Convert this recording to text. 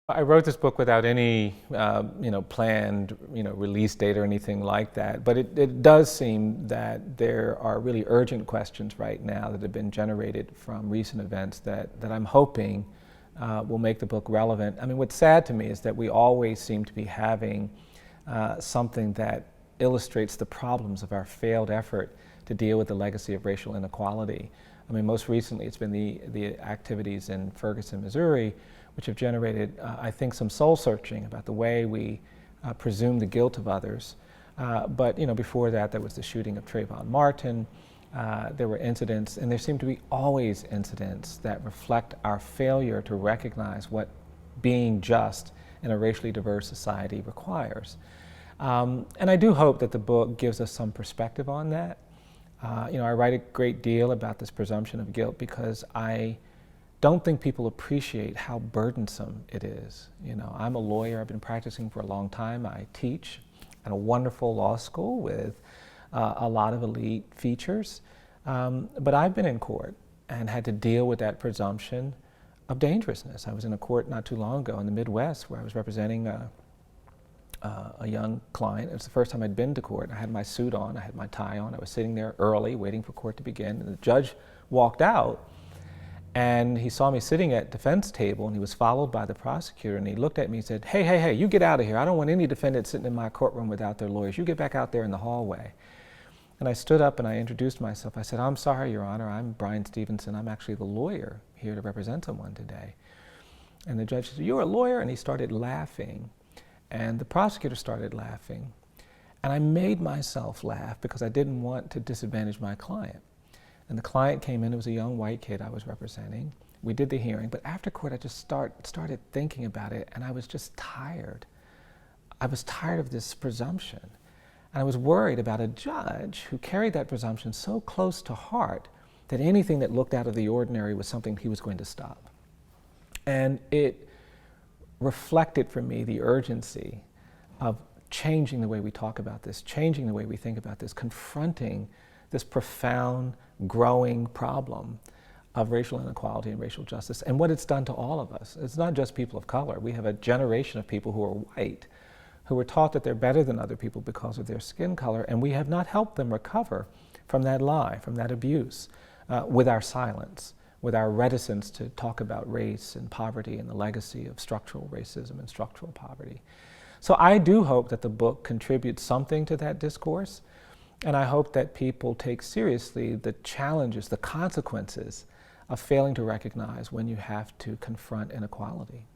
I wrote this book without any, planned, release date or anything like that. But it does seem that there are really urgent questions right now that have been generated from recent events that I'm hoping will make the book relevant. I mean, what's sad to me is that we always seem to be having something that illustrates the problems of our failed effort to deal with the legacy of racial inequality. I mean, most recently it's been the activities in Ferguson, Missouri, which have generated, I think, some soul searching about the way we presume the guilt of others. But before that, there was the shooting of Trayvon Martin. There were incidents, and there seem to be always incidents that reflect our failure to recognize what being just in a racially diverse society requires. And I do hope that the book gives us some perspective on that. I write a great deal about this presumption of guilt because I don't think people appreciate how burdensome it is. I'm a lawyer. I've been practicing for a long time. I teach at a wonderful law school with a lot of elite features. But I've been in court and had to deal with that presumption of dangerousness. I was in a court not too long ago in the Midwest where I was representing a young client. It was the first time I'd been to court. I had my suit on, I had my tie on. I was sitting there early waiting for court to begin. And the judge walked out and he saw me sitting at defense table and he was followed by the prosecutor and he looked at me and said, hey, you get out of here. I don't want any defendants sitting in my courtroom without their lawyers. You get back out there in the hallway. And I stood up and I introduced myself. I said, I'm sorry, Your Honor, I'm Bryan Stevenson. I'm actually the lawyer here to represent someone today. And the judge said, you're a lawyer? And he started laughing. And the prosecutor started laughing. And I made myself laugh because I didn't want to disadvantage my client. And the client came in, it was a young white kid I was representing. We did the hearing, but after court I just started thinking about it and I was just tired. I was tired of this presumption. And I was worried about a judge who carried that presumption so close to heart that anything that looked out of the ordinary was something he was going to stop. And it reflected for me the urgency of changing the way we talk about this, changing the way we think about this, confronting this profound, growing problem of racial inequality and racial justice and what it's done to all of us. It's not just people of color. We have a generation of people who are white who were taught that they're better than other people because of their skin color, and we have not helped them recover from that lie, from that abuse, with our silence, with our reticence to talk about race and poverty and the legacy of structural racism and structural poverty. So I do hope that the book contributes something to that discourse, and I hope that people take seriously the challenges, the consequences of failing to recognize when you have to confront inequality.